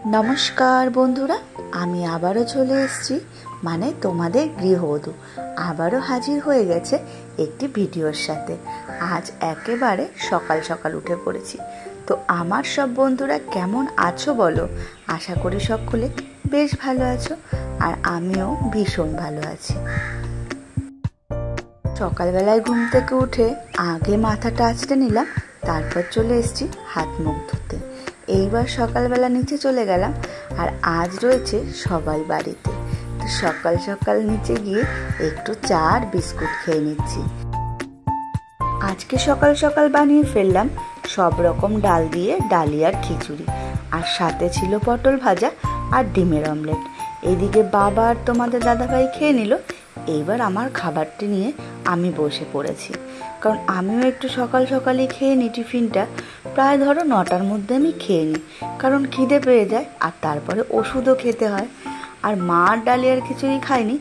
नमस्कार बंधुरा आमी आबारो चले एसेछि माने तोमादेर गृहबधू आबारो हाजिर हये गेছে একটি ভিডিওর সাথে। আজ একেবারে সকাল সকাল উঠে পড়েছি। তো আমার সব বন্ধুরা কেমন আছো বলো? আশা করি সকলে বেশ ভালো আছো আর আমিও ভীষণ ভালো আছি। সকালবেলায় ঘুম থেকে উঠে আগে মাথাটা আঁচড়ে নিলাম, তারপর চলে এসেছি হাত মুখ ধুতে। এইবার সকালবেলা নিচে চলে গেলাম আর আজ রয়েছে সবাই বাড়িতে। তো সকাল সকাল নিচে গিয়ে একটু চা আর বিস্কুট খেয়ে নিচ্ছি। আজকে সকাল সকাল বানিয়ে ফেললাম সব রকম ডাল দিয়ে ডালিয়ার খিচুড়ি, আর সাথে ছিল পটল ভাজা আর ডিমের অমলেট। এদিকে বাবা আর তোমাদের দাদাভাই খেয়ে নিল। এইবার আমার খাবারটি নিয়ে আমি বসে পড়েছি, কারণ আমিও একটু সকাল সকালই খেয়ে নিই টিফিনটা। প্রায় ধরো 9টার মধ্যে আমি খেয়ে নিই, কারণ খিদে পেয়ে যায় আর তারপরে ওষুধও খেতে হয়। আর মার ডালিয়ার খিচুড়ি খাইনি,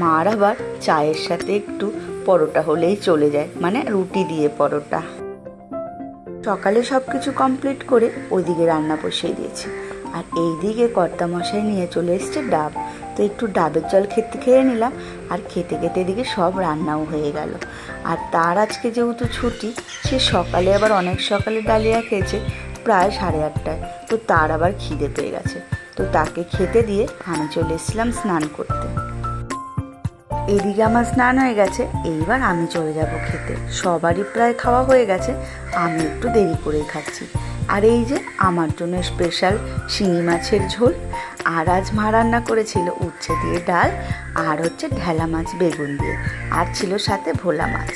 মার আবার চায়ের সাথে একটু পরোটা হলেই চলে যায়, মানে রুটি দিয়ে পরোটা। সকালে সব কিছু কমপ্লিট করে ওইদিকে রান্না বসিয়ে দিয়েছি, আর এইদিকে কর্তামশাই নিয়ে চলে এসছে ডাব। তো একটু ডাবের জল খেয়ে নিলাম, আর খেতে খেতে এদিকে সব রান্নাও হয়ে গেল। আর তার আজকে যেহেতু ছুটি, সে সকালে আবার অনেক সকালে ডালিয়া খেয়েছে, প্রায় 8:30টায়। তো তার আবার খিদে পেয়ে গেছে, তো তাকে খেতে দিয়ে আমি চলে এসেছিলাম স্নান করতে। এদিকে আমার স্নান হয়ে গেছে, এইবার আমি চলে যাব খেতে। সবারই প্রায় খাওয়া হয়ে গেছে, আমি একটু দেরি করেই খাচ্ছি। আর এই যে আমার জন্য স্পেশাল শিঙি মাছের ঝোল, আর আজ মা রান্না করেছিল উচ্ছে দিয়ে ডাল, আর হচ্ছে ঢেলা মাছ বেগুন দিয়ে, আর ছিল সাথে ভোলা মাছ।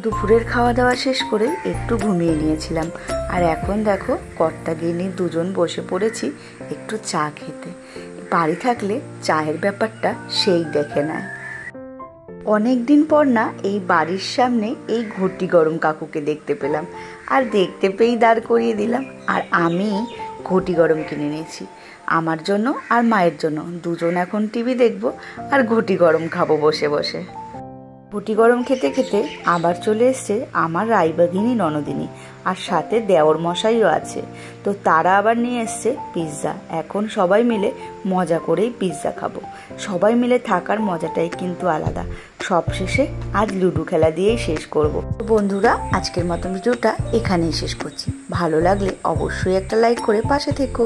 দুপুরের খাওয়া দাওয়া শেষ করে একটু ঘুমিয়ে নিয়েছিলাম, আর এখন দেখো কর্তা গিন্নি দুজন বসে পড়েছি একটু চা খেতে। বাড়ি থাকলে চায়ের ব্যাপারটা সেই দেখে নেয়। অনেক দিন পর না এই বাড়ির সামনে এই ঘটি গরম কাকুকে দেখতে পেলাম, আর দেখতে পেয়েই দাঁড় করিয়ে দিলাম। আর আমি ঘটি গরম কিনে নিয়েছি আমার জন্য আর মায়ের জন্য। দুজন এখন টিভি দেখবো আর ঘটি গরম খাবো বসে বসে। ঘটি গরম খেতে খেতে আবার চলে এসছে আমার রাইবাঘিনী ননদিনী, আর সাথে দেওর মশাইও আছে। তো তারা আবার নিয়ে এসছে পিৎজা। এখন সবাই মিলে মজা করেই পিৎজা খাবো। সবাই মিলে থাকার মজাটাই কিন্তু আলাদা। সবশেষে আজ লুডো খেলা দিয়েই শেষ করব। বন্ধুরা, আজকের মতো ভিডিওটা এখানেই শেষ করছি। ভালো লাগলে অবশ্যই একটা লাইক করে পাশে থেকো।